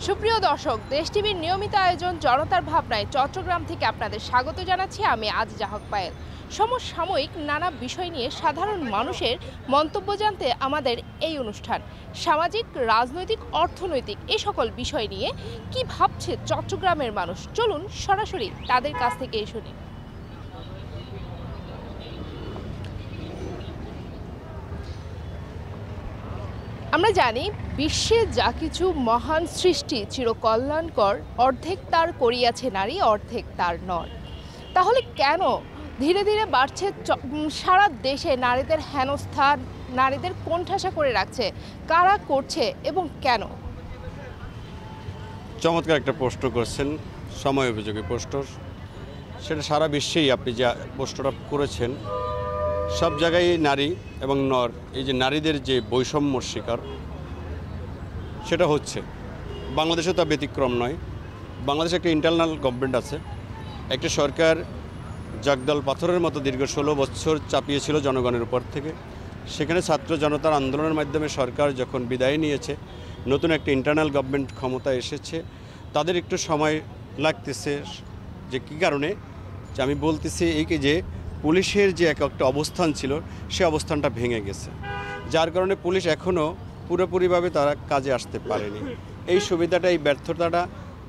সুপ্রিয় দর্শক, দেশ টিভির নিয়মিত আয়োজন জনতার ভাবনায় চট্টগ্রাম থেকে আপনাদের স্বাগত জানাচ্ছি আমি আজিজা হক পায়েল। সমসাময়িক নানা বিষয় নিয়ে সাধারণ মানুষের মন্তব্য জানতে আমাদের এই অনুষ্ঠান সামাজিক, রাজনৈতিক, অর্থনৈতিক এই সকল বিষয় নিয়ে কি ভাবছে চট্টগ্রামের মানুষ, চলুন সরাসরি তাদের কাছ থেকে শুনি। আমরা জানি বিশ্বে যা কিছু মহান সৃষ্টি চিরকল্যাণকর, অর্ধেক তার করিয়াছে নারী, অর্ধেক তার নর। তাহলে কেন ধীরে ধীরে বাড়ছে সারা দেশে নারীদের হেনস্থা, নারীদের কোণঠাসা করে রাখছে? কারা করছে এবং কেন? চমৎকার একটা প্রশ্ন করছেন, সময় উপযোগী প্রশ্ন। সেটা সারা বিশ্বেই আপনি যে প্রশ্নটা করেছেন, সব জায়গায় নারী এবং নর, এই যে নারীদের যে বৈষম্যর শিকার সেটা হচ্ছে। বাংলাদেশে তা ব্যতিক্রম নয়। বাংলাদেশে একটা ইন্টারনাল গভর্নমেন্ট আছে, একটা সরকার জাগদাল পাথরের মতো দীর্ঘ 16 বছর চাপিয়েছিল জনগণের উপর থেকে। সেখানে ছাত্র জনতার আন্দোলনের মাধ্যমে সরকার যখন বিদায় নিয়েছে, নতুন একটা ইন্টারনাল গভর্নমেন্ট ক্ষমতা এসেছে, তাদের একটু সময় লাগতেছে। যে কী কারণে যে আমি বলতেছি এই যে পুলিশের যে একটা অবস্থান ছিল, সে অবস্থানটা ভেঙে গেছে, যার কারণে পুলিশ এখনও পুরোপুরিভাবে তারা কাজে আসতে পারেনি। এই সুবিধাটা, এই ব্যর্থতাটা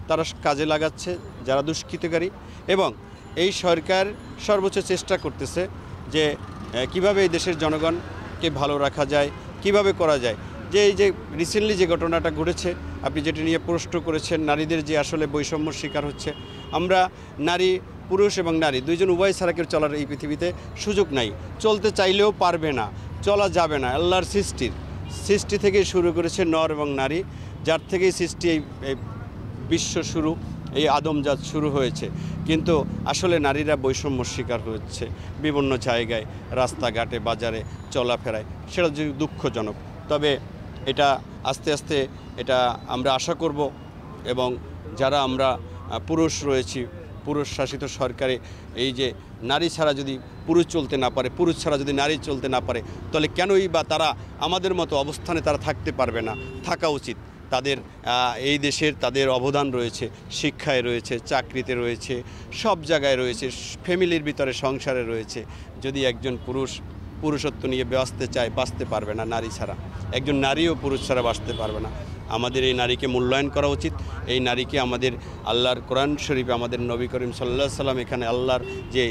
তারা কাজে লাগাচ্ছে যারা দুষ্কৃতকারী, এবং এই সরকার সর্বোচ্চ চেষ্টা করতেছে যে কিভাবে এই দেশের জনগণকে ভালো রাখা যায়, কিভাবে করা যায়। যে এই যে রিসেন্টলি যে ঘটনাটা ঘটেছে, আপনি যেটা নিয়ে প্রশ্ন করেছেন, নারীদের যে আসলে বৈষম্যর শিকার হচ্ছে। আমরা নারী, পুরুষ এবং নারী দুইজন উভয় ছাড়া কেউ চলার এই পৃথিবীতে সুযোগ নাই, চলতে চাইলেও পারবে না, চলা যাবে না। আল্লাহর সৃষ্টি থেকে শুরু করেছে নর এবং নারী, যার থেকেই সৃষ্টি এই বিশ্ব শুরু, এই আদমজাত শুরু হয়েছে। কিন্তু আসলে নারীরা বৈষম্যর শিকার হচ্ছে বিভিন্ন জায়গায়, রাস্তাঘাটে, বাজারে, চলাফেরায়। সেটা যে দুঃখজনক। তবে এটা আস্তে আস্তে এটা আমরা আশা করব, এবং যারা আমরা পুরুষ রয়েছি, পুরুষ শাসিত সরকারে এই যে নারী ছাড়া যদি পুরুষ চলতে না পারে, পুরুষ ছাড়া যদি নারী চলতে না পারে, তাহলে কেনই বা তারা আমাদের মতো অবস্থানে তারা থাকতে পারবে না? থাকা উচিত। তাদের এই দেশের তাদের অবদান রয়েছে, শিক্ষায় রয়েছে, চাকরিতে রয়েছে, সব জায়গায় রয়েছে, ফ্যামিলির ভিতরে, সংসারে রয়েছে। যদি একজন পুরুষত্ব নিয়ে বাঁচতে চায়, বাঁচতে পারবে না নারী ছাড়া। একজন নারীও পুরুষ ছাড়া বাঁচতে পারবে না। আমাদের এই নারীকে মূল্যায়ন করা উচিত। এই নারীকে আমাদের আল্লাহর কোরআন শরীফে আমাদের নবী করিম সাল্লাল্লাহু আলাইহি সাল্লাম এখানে আল্লাহর যে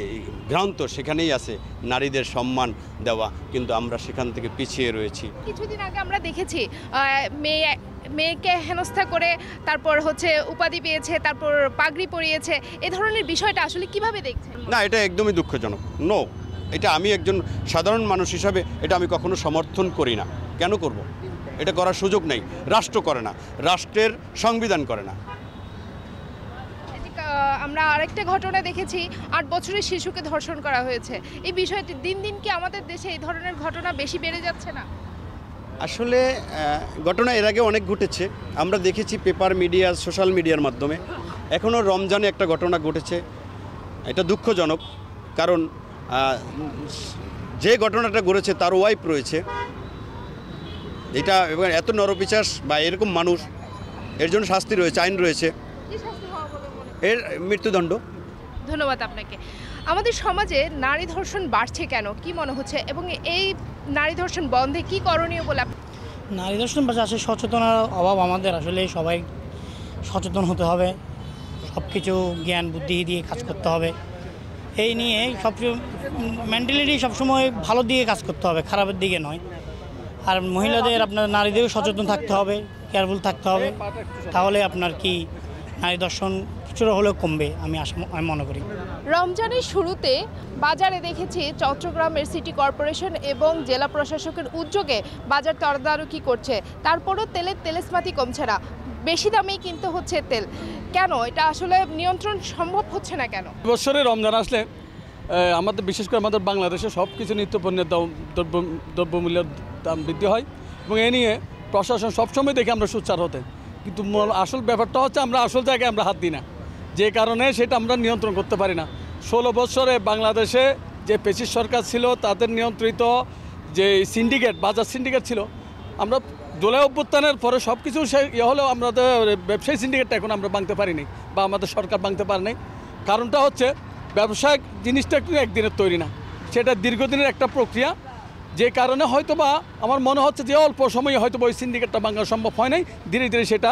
গ্রন্থ, সেখানেই আছে নারীদের সম্মান দেওয়া, কিন্তু আমরা সেখান থেকে পিছিয়ে রয়েছি। কিছুদিন আগে আমরা দেখেছি মেয়েকে হেনস্থা করে তারপর উপাধি পেয়েছে, তারপর পাগড়ি পরিয়েছে। এই ধরনের বিষয়টা আসলে কিভাবে দেখছেন? না, এটা একদমই দুঃখজনক। নো, এটা আমি একজন সাধারণ মানুষ হিসাবে এটা আমি কখনো সমর্থন করি না। কেন করব? এটা করার সুযোগ নেই। রাষ্ট্র করে না, রাষ্ট্রের সংবিধান করে না। আমরা আরেকটা ঘটনা দেখেছি, 8 বছরের শিশুকে ধর্ষণ করা হয়েছে। এই বিষয়টি দিন দিন কি আমাদের দেশে এই ধরনের ঘটনা বেশি বেড়ে যাচ্ছে না? আসলে ঘটনা এর আগে অনেক ঘটেছে, আমরা দেখেছি পেপার মিডিয়া, সোশ্যাল মিডিয়ার মাধ্যমে। এখনও রমজানে একটা ঘটনা ঘটেছে, এটা দুঃখজনক। কারণ যে ঘটনাটা ঘটেছে তার ওয়াইফ রয়েছে। এটা এবার এত নরপিশাচ বা এরকম মানুষ, এর জন্য শাস্তি রয়েছে, আইন রয়েছে, এর মৃত্যুদণ্ড। ধন্যবাদ আপনাকে। আমাদের সমাজে নারী ধর্ষণ বাড়ছে কেন, কি মনে হচ্ছে, এবং এই নারী ধর্ষণ বন্ধে কি করণীয় বলে? নারী ধর্ষণ বাড়ছে আসলে সচেতনার অভাব। আমাদের আসলে সবাই সচেতন হতে হবে, সব কিছু জ্ঞান বুদ্ধি দিয়ে কাজ করতে হবে। এই নিয়ে সবসময় মেন্টালিটি সবসময় ভালো দিকে কাজ করতে হবে, খারাপের দিকে নয়। আর মহিলাদের, আপনার নারীদেরও সচেতন থাকতে হবে, কেয়ারফুল থাকতে হবে। তাহলে আপনার কি নারী ধর্ষণ কিছুটা হলেও কমবে, আমি মনে করি। রমজানের শুরুতে বাজারে দেখেছি চট্টগ্রামের সিটি কর্পোরেশন এবং জেলা প্রশাসকের উদ্যোগে বাজার তদারকি করছে। তারপরও তেলের তেলস্মাতি কমছে না, বেশি দামেই কিনতে হচ্ছে তেল। কেন এটা আসলে নিয়ন্ত্রণ সম্ভব হচ্ছে না কেন? বছরে রমজান আসলে আমাদের, বিশেষ করে আমাদের বাংলাদেশে সব কিছু নিত্যপণ্যের দাম, দ্রব্যমূল্যের দাম বৃদ্ধি হয়, এবং এ নিয়ে প্রশাসন সবসময় দেখে আমরা সোচ্চার হতে। কিন্তু আসল ব্যাপারটা হচ্ছে আমরা আসল জায়গায় আমরা হাত দিই না, যে কারণে সেটা আমরা নিয়ন্ত্রণ করতে পারি না। 16 বছরে বাংলাদেশে যে পেশিস সরকার ছিল, তাদের নিয়ন্ত্রিত যে সিন্ডিকেট, বাজার সিন্ডিকেট ছিল, আমরা জুলাই অভ্যুত্থানের পরে সব কিছু হলেও আমাদের ব্যবসায়ী সিন্ডিকেটটা এখন আমরা ভাঙতে পারিনি বা আমাদের সরকার ভাঙতে পারেনি। কারণটা হচ্ছে ব্যবসায়িক জিনিসটা একটু একদিনের তৈরি না, সেটা দীর্ঘদিনের একটা প্রক্রিয়া, যে কারণে হয়তো বা আমার মনে হচ্ছে যে অল্প সময়ে হয়তো ওই সিন্ডিকেটটা ভাঙা সম্ভব হয় নাই। ধীরে ধীরে সেটা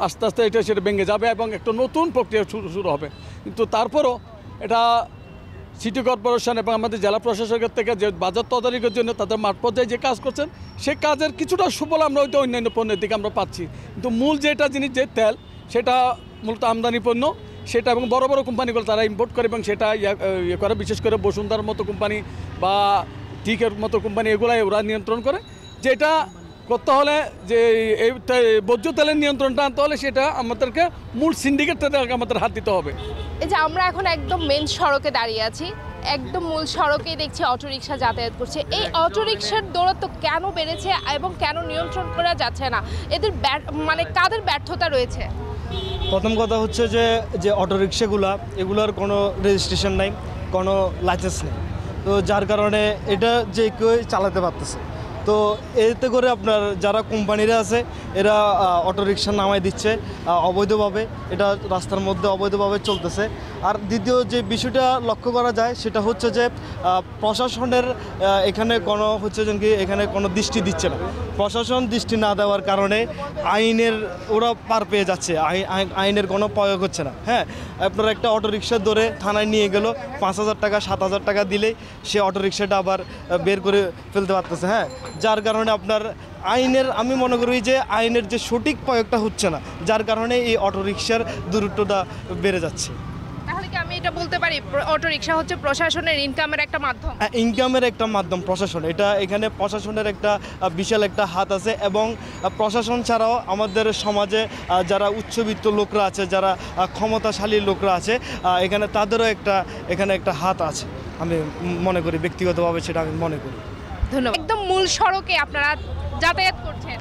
আস্তে আস্তে সেটা ভেঙে যাবে এবং একটা নতুন প্রক্রিয়া শুরু হবে। কিন্তু তারপরও এটা সিটি কর্পোরেশন এবং আমাদের জেলা প্রশাসকের থেকে যে বাজার তদারকির জন্য তাদের মাঠ পর্যায়ে যে কাজ করছেন, সে কাজের কিছুটা সুফল আমরা হয়তো অন্যান্য পণ্যের দিকে আমরা পাচ্ছি। কিন্তু মূল যেটা জিনিস যে তেল, সেটা মূলত আমদানি পণ্য, সেটা এবং বড় বড় কোম্পানিগুলো তারা ইম্পোর্ট করে এবং সেটা ইয়ে করে, বিশেষ করে বসুন্ধার মতো কোম্পানি বা টিকের মতো কোম্পানি এগুলাই ওরা নিয়ন্ত্রণ করে। যেটা করতে হলে যে এই বর্জ্য তেলের নিয়ন্ত্রণটা আনতে হলে সেটা আমাদেরকে মূল সিন্ডিকেটটাতে আমাদের হাত দিতে হবে। এই যে আমরা এখন একদম মেন সড়কে দাঁড়িয়ে আছি, একদম মূল সড়কেই দেখছি অটোরিকশা যাতায়াত করছে। এই অটোরিকশার দৌরাত্ম্য কেন বেড়েছে এবং কেন নিয়ন্ত্রণ করা যাচ্ছে না? এদের মানে কাদের ব্যর্থতা রয়েছে? প্রথম কথা হচ্ছে যে অটোরিকশাগুলা এগুলোর কোনো রেজিস্ট্রেশন নাই, কোনো লাইসেন্স নেই, তো যার কারণে এটা যে কেউ চালাতে পারতেছে। তো এতে করে আপনার যারা কোম্পানিরা আছে এরা অটোরিকশা নামায় দিচ্ছে অবৈধভাবে, এটা রাস্তার মধ্যে অবৈধভাবে চলতেছে। আর দ্বিতীয় যে বিষয়টা লক্ষ্য করা যায় সেটা হচ্ছে যে প্রশাসনের এখানে কোনো হচ্ছে যে কি এখানে কোনো দৃষ্টি দিচ্ছে না। প্রশাসন দৃষ্টি না দেওয়ার কারণে আইনের ওরা পার পেয়ে যাচ্ছে, আইনের কোনো প্রয়োগ হচ্ছে না। হ্যাঁ, আপনার একটা অটোরিকশা ধরে থানায় নিয়ে গেল, 5,000 টাকা 7,000 টাকা দিলেই সে অটোরিকশাটা আবার বের করে ফেলতে পারতেছে। হ্যাঁ, যার কারণে আপনার আইনের আমি মনে করি যে আইনের যে সঠিক প্রয়োগটা হচ্ছে না, যার কারণে এই অটোরিকশার দূরত্বটা বেড়ে যাচ্ছে। তাহলে কি আমি এটা বলতে পারি অটোরিকশা হচ্ছে প্রশাসনের ইনকামের একটা মাধ্যম? ইনকামের একটা মাধ্যম প্রশাসন, এটা এখানে প্রশাসনের একটা বিশাল একটা হাত আছে। এবং প্রশাসন ছাড়াও আমাদের সমাজে যারা উচ্চবিত্ত লোকরা আছে, যারা ক্ষমতাশালী লোকরা আছে, এখানে তাদেরও এখানে একটা হাত আছে, আমি মনে করি ব্যক্তিগতভাবে, সেটা আমি মনে করি। ধন্যবাদ। একদম মূল সড়কে আপনারা যাতায়াত করছেন,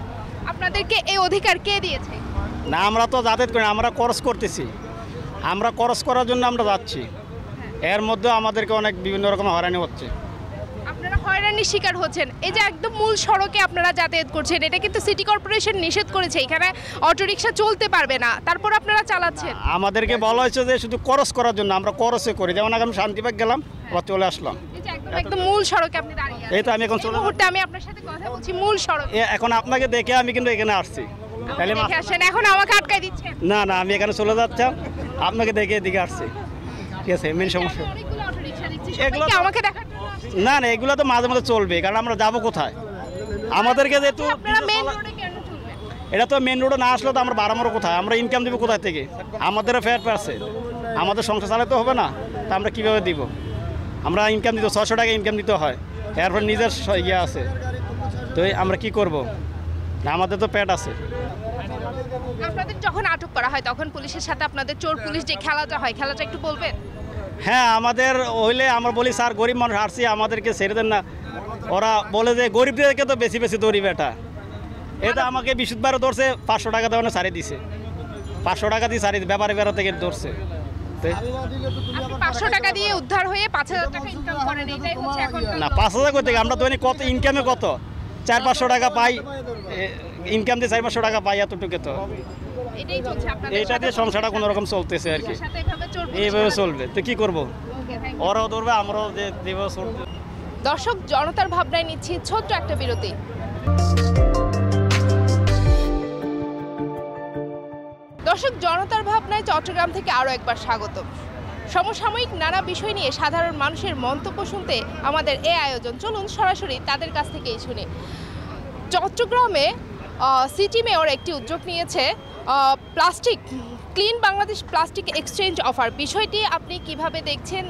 আপনাদেরকে এই অধিকার কে দিয়েছে? না, আমরা তো যাতায়াত করি না, আমরা খরচ করতেছি। আমরা খরচ করার জন্য আমরা যাচ্ছি, এর মধ্যে আমাদেরকে অনেক বিভিন্ন রকম হয়রানি হচ্ছে। আপনারা হয়রানির শিকার হচ্ছেন। এই যে একদম মূল সড়কে আপনারা যাতায়াত করছেন, এটা কিন্তু সিটি কর্পোরেশন নিষেধ করেছে, এখানে অটোরিকশা চলতে পারবে না, তারপর আপনারা চালাচ্ছেন। আমাদেরকে বলা হয়েছে যে শুধু খরচ করার জন্য, আমরা খরচে করি। যেমন আমি শান্তিবাগ গেলাম, আবার চলে আসলাম। এই যে একদম মূল সড়কে আপনি দাঁড়িয়ে আছেন। এই তো আমি এখন এই মুহূর্তে আমি আপনার সাথে কথা বলছি মূল সড়কে। এখন আপনাকে দেখে আমি কিন্তু এখানে আসছি, তাহলে দেখে আসেন, এখন আমাকে আটকাই দিচ্ছেন। না না, আমি এখানে চলে যাচ্ছিলাম, আপনাকে দেখে এদিকে আসছি। ঠিক আছে, মেন সমস্যা অনেকগুলো অটোরিকশা দেখছি, এগুলো সবাই কি আমাকে দেখার জন্য আসছে? না না, এগুলো তো মাঝে মাঝে চলবে, কারণ আমরা যাবো কোথায়? আমাদেরকে যেহেতু আপনারা মেইন রোডে কেন চলবেন? এটা তো মেন রোডে না আসলে তো আমরা বাড়ামোড়ো কোথায়, আমরা ইনকাম দিব কোথায় থেকে? আমাদেরও ফ্যাট আছে, আমাদের সংসার চালাতে হবে না, তা আমরা কীভাবে দিব? আমরা ইনকাম দিতে 600 টাকা ইনকাম দিতে হয়, এরপর নিজের ইয়ে আছে, তো আমরা কি করব? না, আমাদের তো পেট আছে। আপনাদের যখন আটক করা হয় তখন পুলিশের সাথে আপনাদের চোর পুলিশ যে খেলাটা হয়, খেলাটা একটু বলবেন? হ্যাঁ, আমাদের হইলে আমরা বলি স্যার গরিব মানুষ আসছি, আমাদেরকে ছেড়ে দেন না। ওরা বলে যে গরিবদেরকে তো বেশি বেশি দৌড়ি বেটা। এটা আমাকে বিশুদ্ধবারে ধরছে, 500 টাকা দেওয়ানো ছাড়িয়ে দিছে, 500 টাকা দিয়ে ছাড়িয়ে ব্যাপারে বেড়া থেকে ধরছে। আপনি 500 টাকা দিয়ে উদ্ধার হয়ে 5,000 টাকা ইনকাম করেন, এটাই হচ্ছে এখন না, 5,000 করতে আমরা তো কত ইনকামে কত 400-500 টাকা পাই, ইনকাম দিয়ে 400-500 টাকা পাই, এতটুকু তো এটাই চলছে আপনাদের এইটা দিয়ে সংসারটা কোনো রকম চলতেছে আর কি, সাথে এভাবে চোর পুলিশ এইভাবে খেলা চলবে। তো কি করব? Okay, thank you. ওরাও ধরবে, আমরাও যেভাবে চলবে। দর্শক, জনতার ভাবনায় নিচ্ছি ছোট্ট একটা বিরতি। দর্শক, জনতার ভাবনায় চট্টগ্রাম থেকে আরও একবার স্বাগত। সমসাময়িক নানা বিষয় নিয়ে সাধারণ মানুষের মন্তব্য শুনতে আমাদের এই আয়োজন, চলুন সরাসরি তাদের কাছ থেকেই শুনি। চট্টগ্রামে সিটি মেয়র একটি উদ্যোগ নিয়েছে, plastic clean Bangladesh plastic exchange offer. বিষয়টি আপনি কিভাবে দেখছেন?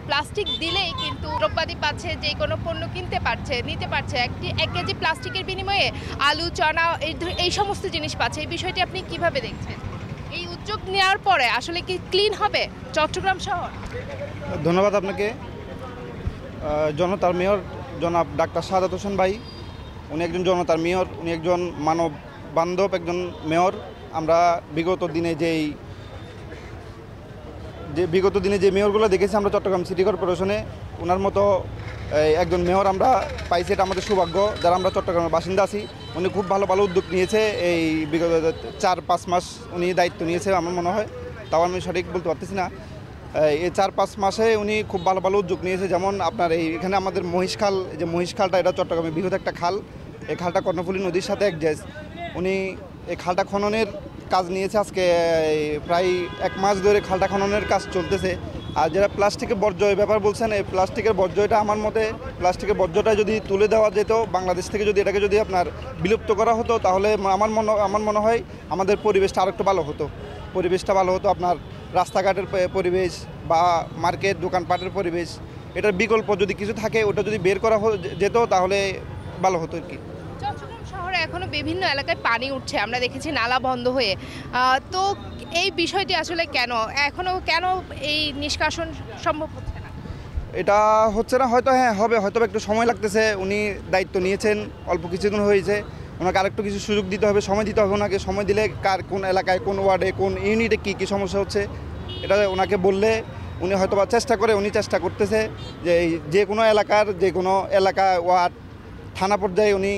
প্লাস্টিক দিলেই কিন্তু দ্রব্যাদি পাচ্ছে, যে কোনো পণ্য কিনতে পারছে, নিতে পারছে। 1 কেজি প্লাস্টিকের বিনিময়ে আলু, চানা এই সমস্ত জিনিস পাচ্ছে। এই বিষয়টি আপনি কিভাবে দেখছেন? এই উদ্যোগ নেওয়ার পরে আসলে কি ক্লিন হবে চট্টগ্রাম শহর? ধন্যবাদ আপনাকে। জনতার মেয়র জনাব ডাক্তার সাদাত হোসেন ভাই, উনি একজন জনতার মেয়র, উনি একজন মানব বান্ধব একজন মেয়র। আমরা বিগত দিনে যে মেয়রগুলো দেখেছি আমরা চট্টগ্রাম সিটি কর্পোরেশনে, ওনার মতো একজন মেয়র আমরা পাইছি, এটা আমাদের সৌভাগ্য যারা আমরা চট্টগ্রামের বাসিন্দা আছি। উনি খুব ভালো ভালো উদ্যোগ নিয়েছে, এই বিগত 4-5 মাস উনি দায়িত্ব নিয়েছে আমার মনে হয়, তাও আমি সঠিক বলতে পারতেছি না। এই 4-5 মাসে উনি খুব ভালো ভালো উদ্যোগ নিয়েছে, যেমন আপনার এখানে আমাদের মহিষখাল, যে মহিষখালটা এটা চট্টগ্রামের বৃহৎ একটা খাল, এই খালটা কর্ণফুলী নদীর সাথে একজাস্ট। উনি এই খালটা খননের কাজ নিয়েছে, আজকে প্রায় 1 মাস ধরে খালটা খননের কাজ চলতেছে। আর যারা প্লাস্টিকের বর্জ্য ব্যাপার বলছেন, এই প্লাস্টিকের বর্জ্যটা আমার মতে প্লাস্টিকের বর্জ্যটা যদি তুলে দেওয়া যেত বাংলাদেশ থেকে, যদি এটাকে যদি আপনার বিলুপ্ত করা হতো, তাহলে আমার মনে হয় আমাদের পরিবেশটা আরেকটু ভালো হতো। পরিবেশটা ভালো হতো, আপনার রাস্তাঘাটের পরিবেশ বা মার্কেট দোকানপাটের পরিবেশ, এটার বিকল্প যদি কিছু থাকে ওটা যদি বের করা যেত তাহলে ভালো হতো আর কি। চট্টগ্রাম শহরে এখনো বিভিন্ন এলাকায় পানি উঠছে, আমরা দেখেছি নালা বন্ধ হয়ে। তো এই বিষয়টি আসলে কেন এই নিষ্কাশন সম্ভব হচ্ছে না? এটা হচ্ছে না হয়তো, হ্যাঁ হবে, হয়তো একটু সময় লাগতেছে। উনি দায়িত্ব নিয়েছেন, অল্প কিছুদিন হয়েছে, ওনাকে আরেকটু কিছু সুযোগ দিতে হবে, সময় দিতে হবে ওনাকে। সময় দিলে কার কোন এলাকায়, কোন ওয়ার্ডে, কোন ইউনিটে কী সমস্যা হচ্ছে এটা ওনাকে বললে উনি হয়তো বা চেষ্টা করতেছে যে কোনো এলাকার, যে কোনো এলাকা, ওয়ার্ড, থানা পর্যায়ে উনি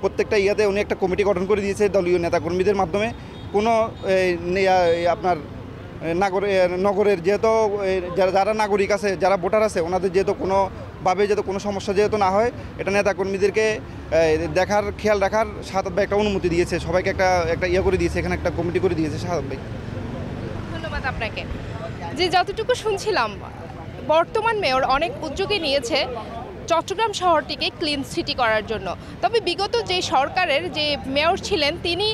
প্রত্যেকটা ইয়াতে উনি একটা কমিটি গঠন করে দিয়েছে দলীয় নেতাকর্মীদের মাধ্যমে। কোনো আপনার নগরের যেহেতু যারা নাগরিক আছে, যারা ভোটার আছে, ওনাদের যেহেতু কোনোভাবে যাতে কোনো সমস্যা যেহেতু না হয়, এটা নেতাকর্মীদেরকে খেয়াল রাখার সাহাদ ভাই একটা অনুমতি দিয়েছে, সবাইকে একটা ইয়ে করে দিয়েছে, এখানে একটা কমিটি করে দিয়েছে সাহাদ ভাই। ধন্যবাদ আপনাকে। যে যতটুকু শুনছিলাম, বর্তমান মেয়র অনেক উদ্যোগে নিয়েছে চট্টগ্রাম শহরটিকে ক্লিন সিটি করার জন্য। তবে বিগত যে সরকারের যে মেয়র ছিলেন তিনি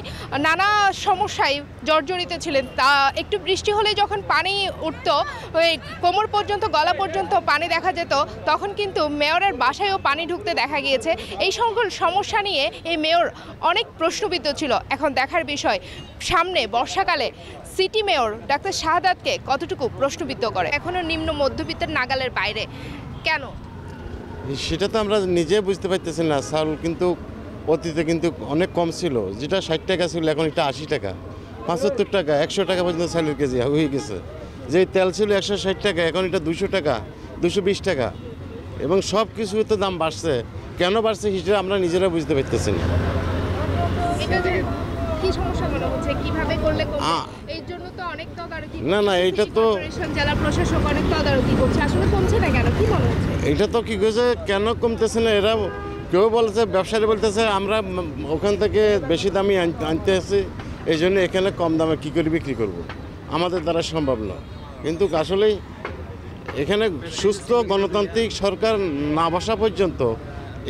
নানা সমস্যায় জর্জরিত ছিলেন। তা একটু বৃষ্টি হলে যখন পানি উঠত, ওই কোমর পর্যন্ত, গলা পর্যন্ত পানি দেখা যেত, তখন কিন্তু মেয়রের বাসায়ও পানি ঢুকতে দেখা গিয়েছে। এই সকল সমস্যা নিয়ে এই মেয়র অনেক প্রশ্নবিদ্ধ ছিল। এখন দেখার বিষয় সামনে বর্ষাকালে সিটি মেয়র ডাক্তার শাহাদাতকে কতটুকু প্রশ্নবিদ্ধ করে। এখনও নিম্ন মধ্যবিত্তের নাগালের বাইরে কেন, সেটা তো আমরা নিজে বুঝতে পারতেছি না। চাউল কিন্তু অতীতে কিন্তু অনেক কম ছিল, যেটা 60 টাকা ছিল এখন এটা 80 টাকা, 75 টাকা, 100 টাকা পর্যন্ত চালের কেজি হয়ে গেছে। যে তেল ছিল 160 টাকা, এখন এটা 200 টাকা, 220 টাকা, এবং সব কিছু তো দাম বাড়ছে। কেন বাড়ছে সেটা আমরা নিজেরা বুঝতে পারতেছি না। কি সমস্যা মনে হচ্ছে, কিভাবে করলে এই জন্য তো অনেক তদারকি, না এটা তো জেলা প্রশাসক অনেক তদারকি করছে, আসলে কমছে না কেন, কি মনে হচ্ছে? এটা তো কি করেছে, কেন কমতেছে না? এরা কেউ বলছে, ব্যবসায়ী বলতেছে আমরা ওখান থেকে বেশি দামি আনতে আসি, এই জন্য এখানে কম দামে কী করে বিক্রি করব, আমাদের দ্বারা সম্ভব না। কিন্তু আসলেই এখানে সুস্থ গণতান্ত্রিক সরকার না বসা পর্যন্ত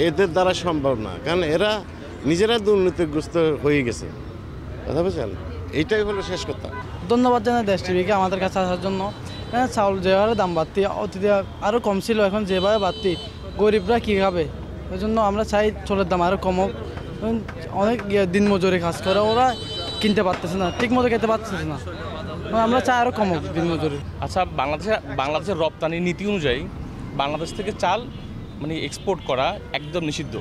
এদের দ্বারা সম্ভব না, কারণ এরা নিজেরা দুর্নীতিগ্রস্ত হয়ে গেছে। কথা বলছেন, এইটাই হলো শেষ কথা। ধন্যবাদ জানাই দেশ টিভিকে আমাদের কাছে আসার জন্য। চাউল যেভাবে দাম বাড়তি, অতীতে আরও কম ছিল, এখন যেভাবে বাড়তি গরিবরা কী খাবে? ওই জন্য আমরা চাই চাউলের দাম আরও কমক। অনেক দিন মজুরি কাজ করে, ওরা কিনতে পারতেছে না, ঠিক মতো খেতে পারতেছে না, আমরা চাই আরও কমক দিন মজুরি। আচ্ছা, বাংলাদেশের রপ্তানি নীতি অনুযায়ী বাংলাদেশ থেকে চাল এক্সপোর্ট করা একদম নিষিদ্ধ।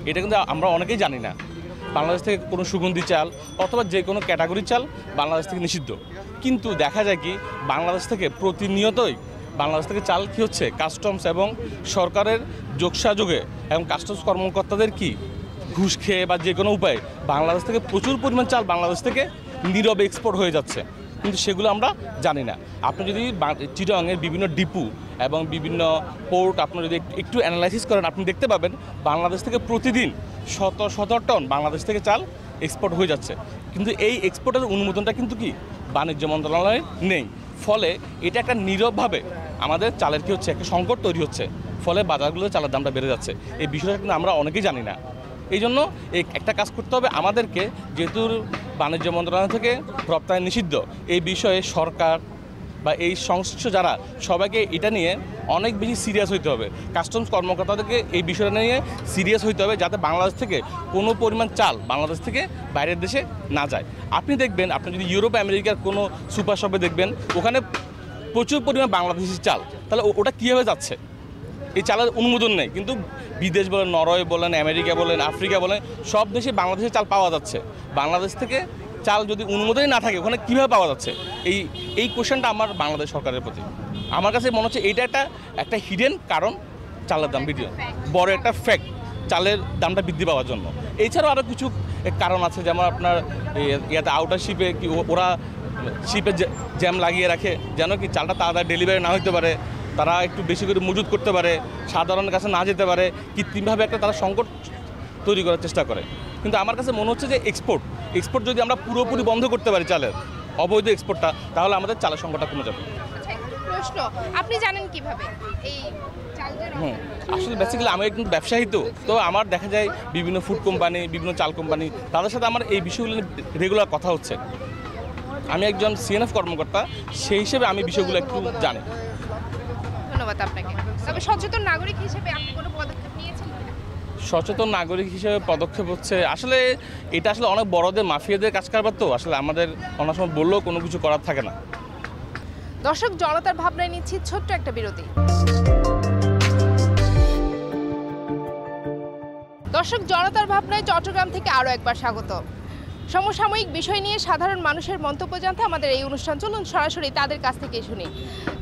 এটা কিন্তু আমরা অনেকেই জানি না। বাংলাদেশ থেকে কোনো সুগন্ধি চাল অথবা যে কোনো ক্যাটাগরির চাল বাংলাদেশ থেকে নিষিদ্ধ। কিন্তু দেখা যায় কি, বাংলাদেশ থেকে প্রতিনিয়তই বাংলাদেশ থেকে চাল কী হচ্ছে, কাস্টমস এবং সরকারের যোগসাযোগে এবং কাস্টমস কর্মকর্তাদের কি ঘুষ খেয়ে বা যে কোনো উপায়ে বাংলাদেশ থেকে প্রচুর পরিমাণ চাল বাংলাদেশ থেকে নীরবে এক্সপোর্ট হয়ে যাচ্ছে, কিন্তু সেগুলো আমরা জানি না। আপনি যদি চিটাগাংয়ের বিভিন্ন ডিপু এবং বিভিন্ন পোর্ট আপনারা যদি একটু অ্যানালাইসিস করেন, আপনি দেখতে পাবেন বাংলাদেশ থেকে প্রতিদিন শত টন বাংলাদেশ থেকে চাল এক্সপোর্ট হয়ে যাচ্ছে, কিন্তু এই এক্সপোর্টের অনুমোদনটা কিন্তু কি বাণিজ্য মন্ত্রণালয়ে নেই। ফলে এটা একটা নীরবভাবে আমাদের চালের কি হচ্ছে, একটা সংকট তৈরি হচ্ছে, ফলে বাজারগুলোতে চালের দামটা বেড়ে যাচ্ছে। এই বিষয়টা কিন্তু আমরা অনেকেই জানি না। এই জন্য একটা কাজ করতে হবে আমাদেরকে, যেহেতু বাণিজ্য মন্ত্রণালয় থেকে রপ্তানি নিষিদ্ধ, এই বিষয়ে সরকার বা এই সংশ্লিষ্ট যারা সবাইকে এটা নিয়ে অনেক বেশি সিরিয়াস হইতে হবে। কাস্টমস কর্মকর্তাদেরকে এই বিষয়টা নিয়ে সিরিয়াস হইতে হবে, যাতে বাংলাদেশ থেকে কোনো পরিমাণ চাল বাংলাদেশ থেকে বাইরের দেশে না যায়। আপনি দেখবেন, আপনি যদি ইউরোপ আমেরিকার কোনো সুপার শপে দেখবেন, ওখানে প্রচুর পরিমাণ বাংলাদেশি চাল, তাহলে ওটা কীভাবে যাচ্ছে? এই চালের অনুমোদন নেই, কিন্তু বিদেশ বলেন, নরওয়ে বলেন, আমেরিকা বলেন, আফ্রিকা বলেন, সব দেশে বাংলাদেশের চাল পাওয়া যাচ্ছে। বাংলাদেশ থেকে চাল যদি অনুমোদনই না থাকে, ওখানে কীভাবে পাওয়া যাচ্ছে? এই কোশ্চেনটা আমার বাংলাদেশ সরকারের প্রতি। আমার কাছে মনে হচ্ছে এইটা একটা হিডেন কারণ, চালের দাম বৃদ্ধি, বড় একটা ফ্যাক্ট চালের দামটা বৃদ্ধি পাওয়ার জন্য। এছাড়াও আরও কিছু কারণ আছে, যেমন আপনার ইয়াতে আউটার শিপে কি ওরা শিপে জ্যাম লাগিয়ে রাখে যেন কি চালটা তাড়াতাড়ি ডেলিভারি না হতে পারে, তারা একটু বেশি করে মজুত করতে পারে, সাধারণের কাছে না যেতে পারে, কৃত্রিমভাবে একটা তারা সংকট তৈরি করার চেষ্টা করে। কিন্তু আমার কাছে মনে হচ্ছে যে এক্সপোর্ট যদি আমরা পুরোপুরি বন্ধ করতে পারি চালের অবৈধ এক্সপোর্টটা, তাহলে আমাদের চালের সংকটটা কমে যাবে। প্রশ্ন, আপনি জানেন কিভাবে এই আসলে বেসিক্যালি আমি একজন ব্যবসায়ী, তো আমার দেখা যায় বিভিন্ন ফুড কোম্পানি, বিভিন্ন চাল কোম্পানি, তাদের সাথে আমার এই বিষয়গুলো রেগুলার কথা হচ্ছে। আমি একজন সিএনএফ কর্মকর্তা, সেই হিসেবে আমি বিষয়গুলো একটু জানি। ধন্যবাদ আপনাকে। তবে সচেতন নাগরিক হিসেবে আপনি কোনো পদক্ষেপ নিয়েছেন কিনা? সচেতন নাগরিক হিসেবে পদক্ষেপ হচ্ছে, আসলে এটা আসলে অনেক বড়দের মাফিয়াদের কাজ কারবার, তো আসলে আমাদের অনেক সময় বললেও কোনো কিছু করার থাকে না। দর্শক, জনতার ভাবনায় নিচ্ছি ছোট্ট একটা বিরতি। দর্শক, জনতার ভাবনায় চট্টগ্রাম থেকে আরও একবার স্বাগত। সমসাময়িক বিষয় নিয়ে সাধারণ মানুষের মন্তব্য জানতে আমাদের এই অনুষ্ঠান, চলুন সরাসরি তাদের কাছ থেকে শুনি।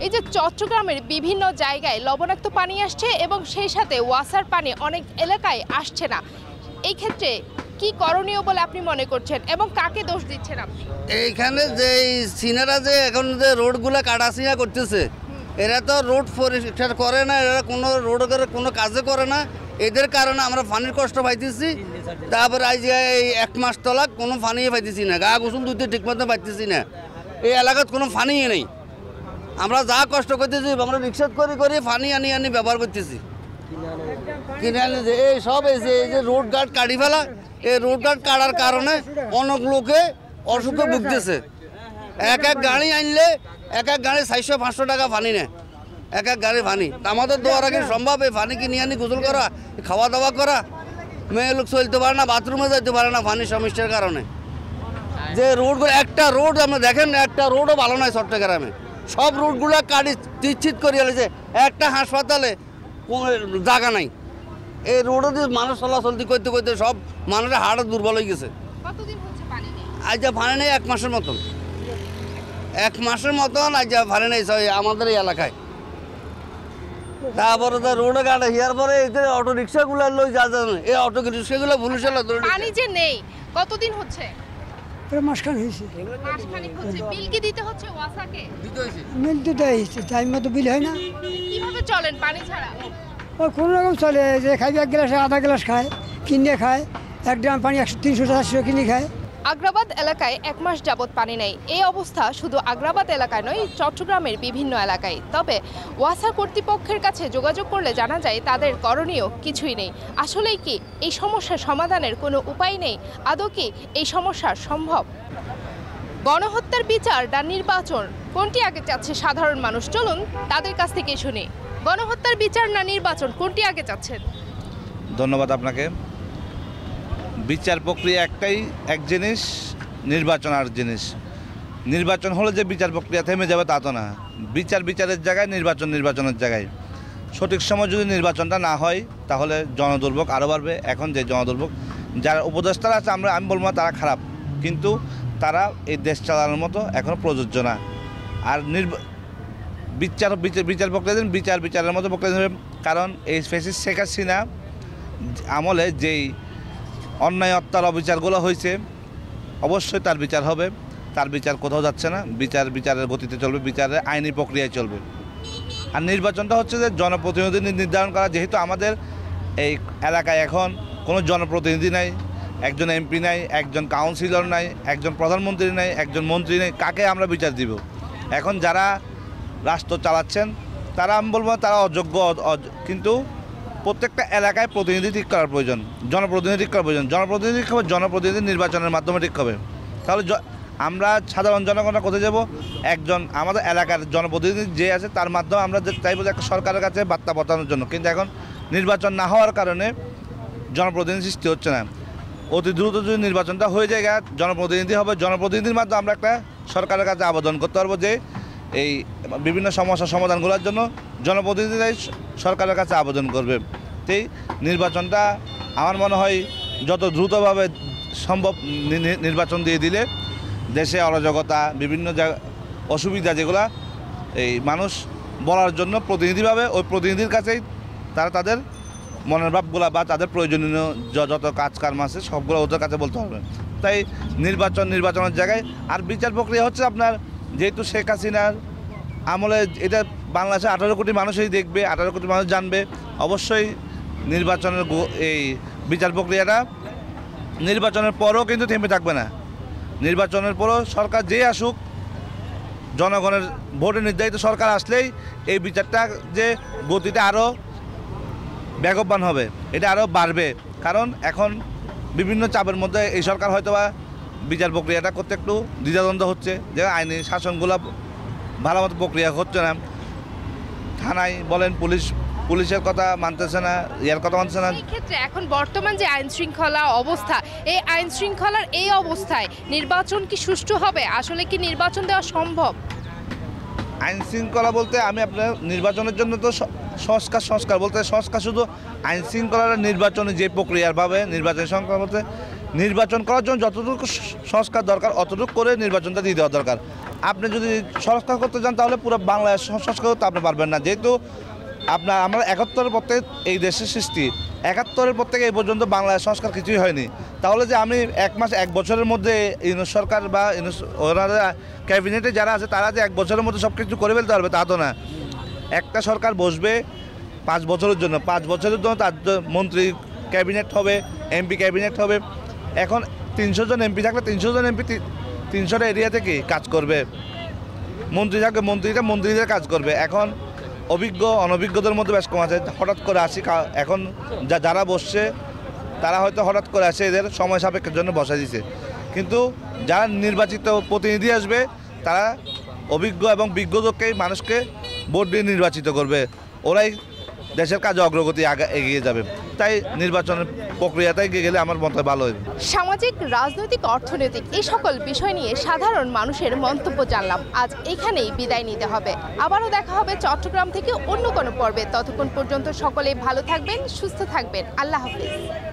এই যে চট্টগ্রামের বিভিন্ন জায়গায় লবণাক্ত পানি আসছে এবং সেই সাথে ওয়াসার পানি অনেক এলাকায় আসছে না, এই ক্ষেত্রে কি করণীয় বলে আপনি মনে করছেন এবং কাকে দোষ দিচ্ছেন আপনি? এইখানে যে সিনারা যে এখন যে রোডগুলো কাটাছিনা করতেছে, এরা তো রোড পরিষ্কার করে না, এরা কোনো রোডের কোনো কাজে করে না, এদের কারণে আমরা পানির কষ্ট পাইতেছি। তারপরে আজ এই 1 মাস তলাক কোনো পানি পাইতেছি না, গা গোসল ধুতে ঠিক মতো পাইতেছি না, এই এলাকাত কোনো পানি নেই। আমরা যা কষ্ট করতেছি আমরা রিক্সা করে পানি আনি ব্যবহার করতেছি, কিনে আনি যে এই সব এই যে রোড গার্ড কাটি ফেলা, এই রোড গার্ড কাটার কারণে অনেক লোকে অসুখে ভুগতেছে। এক গাড়ি আনলে এক গাড়ি 400-500 টাকা পানি নেয়, এক গাড়ি পানি। আমাদের দেওয়ার আগে সম্ভব এই পানি কিনে আনি গোসল করা, খাওয়া দাওয়া করা, মেয়ে লোক চলতে পারে না, বাথরুমে যেতে পারে না পানির সমস্যার কারণে। যে রোডগুলো, একটা রোড আমরা দেখেন, একটা রোডও ভালো নয় চট্টগ্রামে, সব রোডগুলো কাটি চিৎ করে আলেছে, একটা হাসপাতালে জায়গা নাই। এই রোডে দিয়ে মানুষ চলাচলতি করতে সব মানুষের হাড় দুর্বল হয়ে গেছে। আজ পানি নেই 1 মাসের মতন, 1 মাসের মতন আজ পানি নেই আমাদের এই এলাকায়। তারপরে তো রোডে গাড়ি হিয়ার পরে এই যে অটো রিক্সাগুলো লই যা এই অটো রিক্সাগুলো পুলিশের পানি যে নেই, কতদিন হচ্ছে? মাসখান হয়েছে। মাসখানেক হচ্ছে। বিল কি দিতে হচ্ছে ওয়াসাকে? বিল দিতে হয়েছে, টাইম মতো বিল হয় না। কিভাবে চলেন পানি ছাড়া? ও কোনো রকম চলে, যে খাইবে 1 গ্লাসে আধা গ্লাস খায়, কিনে খায়, 1 ড্রাম পানি 100-300-400 কিনে খায়। আগ্রাবাদ এলাকায় 1 মাস যাবৎ পানি নেই। এই অবস্থা শুধু আগ্রাবাদ এলাকায় নয়, চট্টগ্রামের বিভিন্ন এলাকায়। তবে ওয়াসা কর্তৃপক্ষের কাছে যোগাযোগ করলে জানা যায় তাদের করণীয় কিছুই নেই। আসলেই কি এই সমস্যার সমাধানের কোনো উপায় নেই? আদৌ কি এই সমস্যা সম্ভব? গণহত্যার বিচার না নির্বাচন, কোনটি আগে চাচ্ছে সাধারণ মানুষ? চলুন তাদের কাছ থেকে শুনি। গণহত্যার বিচার না নির্বাচন, কোনটি আগে চাচ্ছেন? ধন্যবাদ আপনাকে। বিচার প্রক্রিয়া এক জিনিস, নির্বাচন আর জিনিস। নির্বাচন হলে যে বিচার প্রক্রিয়া থেমে যাবে তা তো না, বিচারের জায়গায় নির্বাচনের জায়গায়। সঠিক সময় যদি নির্বাচনটা না হয় তাহলে জনদুর্ভোগ আরও বাড়বে। এখন যে জনদুর্ভোগ, যারা উপদেষ্টারা আছে আমি বলবো না তারা খারাপ, কিন্তু তারা এই দেশ চালানোর মতো এখনও প্রযোজ্য না। আর বিচার প্রক্রিয়া দিন, বিচারের মতো প্রক্রিয়া দেবেন। কারণ এই ফ্যাসিস্ট শেখ হাসিনা আমলে যেই অন্যায় হত্যার অবিচারগুলো হয়েছে, অবশ্যই তার বিচার হবে। তার বিচার কোথাও যাচ্ছে না, বিচারের গতিতে চলবে, বিচারের আইনি প্রক্রিয়ায় চলবে। আর নির্বাচনটা হচ্ছে যে জনপ্রতিনিধি নির্ধারণ করা। যেহেতু আমাদের এই এলাকায় এখন কোনো জনপ্রতিনিধি নাই, একজন এমপি নাই, একজন কাউন্সিলর নাই, একজন প্রধানমন্ত্রী নাই, একজন মন্ত্রী নেই, কাকে আমরা বিচার দিব? এখন যারা রাষ্ট্র চালাচ্ছেন তারা, আমি বলবো তারা অযোগ্য। কিন্তু প্রত্যেকটা এলাকায় প্রতিনিধি ঠিক করার প্রয়োজন, জনপ্রতিনিধি ঠিক করার প্রয়োজন। জনপ্রতিনিধি নির্বাচনের মাধ্যমে ঠিক হবে। তাহলে আমরা সাধারণ জনগণরা কোথায় যাব? একজন আমাদের এলাকার জনপ্রতিনিধি যে আছে তার মাধ্যমে আমরা চাইবো যে একটা সরকারের কাছে বার্তা পাঠানোর জন্য। কিন্তু এখন নির্বাচন না হওয়ার কারণে জনপ্রতিনিধি সৃষ্টি হচ্ছে না। অতি দ্রুত যদি নির্বাচনটা হয়ে যায়, জনপ্রতিনিধি হবে, জনপ্রতিনিধির মাধ্যমে আমরা একটা সরকারের কাছে আবেদন করতে পারবো যে এই বিভিন্ন সমস্যার সমাধানগুলোর জন্য জনপ্রতিনিধিরাই সরকারের কাছে আবেদন করবে। এই নির্বাচনটা আমার মনে হয় যত দ্রুতভাবে সম্ভব নির্বাচন দিয়ে দিলে দেশে অরাজকতা, বিভিন্ন অসুবিধা যেগুলো এই মানুষ বলার জন্য প্রতিনিধি পাবে, ওই প্রতিনিধির কাছেই তারা তাদের মনের ভাবগুলা বা তাদের প্রয়োজনীয় যত কাজ কাম আছে সবগুলো ওদের কাছে বলতে হবে। তাই নির্বাচনের জায়গায় আর বিচার প্রক্রিয়া হচ্ছে আপনার, যেহেতু শেখ হাসিনার আমলে এটা বাংলাদেশে 18 কোটি মানুষই দেখবে, 18 কোটি মানুষ জানবে, অবশ্যই নির্বাচনের এই বিচার প্রক্রিয়াটা নির্বাচনের পরও কিন্তু থেমে থাকবে না। নির্বাচনের পরও সরকার যেই আসুক, জনগণের ভোটে নির্ধারিত সরকার আসলেই এই বিচারটা যে গতিটা আরও বেগবান হবে, এটা আরও বাড়বে। কারণ এখন বিভিন্ন চাপের মধ্যে এই সরকার হয়তোবা বিচার প্রক্রিয়াটা করতে একটু দ্বিধাদ্বন্দ্ব হচ্ছে, যে আইনি শাসনগুলো ভালো মতো প্রক্রিয়া হচ্ছে না। থানায় বলেন পুলিশের কথা মানতেছে না, ইয়ার কথা মানতেছে না। এই ক্ষেত্রে এখন বর্তমান যে আইন শৃঙ্খলা অবস্থা, এই আইন শৃঙ্খলার এই অবস্থায় নির্বাচন কি সুষ্ঠু হবে? আসলে কি নির্বাচন দেওয়া সম্ভব? আইন শৃঙ্খলা বলতে আমি আপনার নির্বাচনের জন্য তো সংস্কার বলতে সংস্কার শুধু আইন শৃঙ্খলার নির্বাচনে যে প্রক্রিয়ারভাবে নির্বাচনের সংস্কার বলতে নির্বাচন করার জন্য যতটুকু সংস্কার দরকার অতটুকু করে নির্বাচনটা দিয়ে দেওয়া দরকার। আপনি যদি সংস্কার করতে চান তাহলে পুরো বাংলাদেশ সংস্কার করতে আপনি পারবেন না, যেহেতু আমরা 71-এর পর থেকে এই দেশের সৃষ্টি, 71-এর পর থেকে এই পর্যন্ত বাংলাদেশ সংস্কার কিছুই হয়নি। তাহলে যে আমি 1 বছরের মধ্যে ইউনুস সরকার বা ওনারা ক্যাবিনেটে যারা আছে তারা যে 1 বছরের মধ্যে সব কিছু করে ফেলতে পারবে তা তো না। একটা সরকার বসবে 5 বছরের জন্য, 5 বছরের জন্য তার মন্ত্রী ক্যাবিনেট হবে, এমপি ক্যাবিনেট হবে। এখন 300 জন এমপি থাকলে 300 জন এমপি 300টা এরিয়া থেকে কাজ করবে, মন্ত্রী থাকবে মন্ত্রীদের কাজ করবে। এখন অভিজ্ঞ অনভিজ্ঞদের মধ্যে বেশ কম আছে। হঠাৎ করে আসি, এখন যারা বসছে তারা হয়তো হঠাৎ করে আসে, এদের সময় সাপেক্ষের জন্য বসাই দিছে। কিন্তু যারা নির্বাচিত প্রতিনিধি আসবে তারা অভিজ্ঞ এবং বিজ্ঞদেরকেই মানুষকে ভোট দিয়ে নির্বাচিত করবে, ওরাই দেশের কাজে অগ্রগতি এগিয়ে যাবে। তাই নির্বাচনের প্রক্রিয়াতে এগিয়ে গেলে আমার মতে ভালো হবে। সামাজিক, রাজনৈতিক, অর্থনৈতিক এই সকল বিষয় নিয়ে সাধারণ মানুষের মন্তব্য জানলাম। আজ এখানেই বিদায় নিতে হবে। আবারও দেখা হবে চট্টগ্রাম থেকে অন্য কোনো পর্বে। ততক্ষণ পর্যন্ত সকলেই ভালো থাকবেন, সুস্থ থাকবেন। আল্লাহ হাফেজ।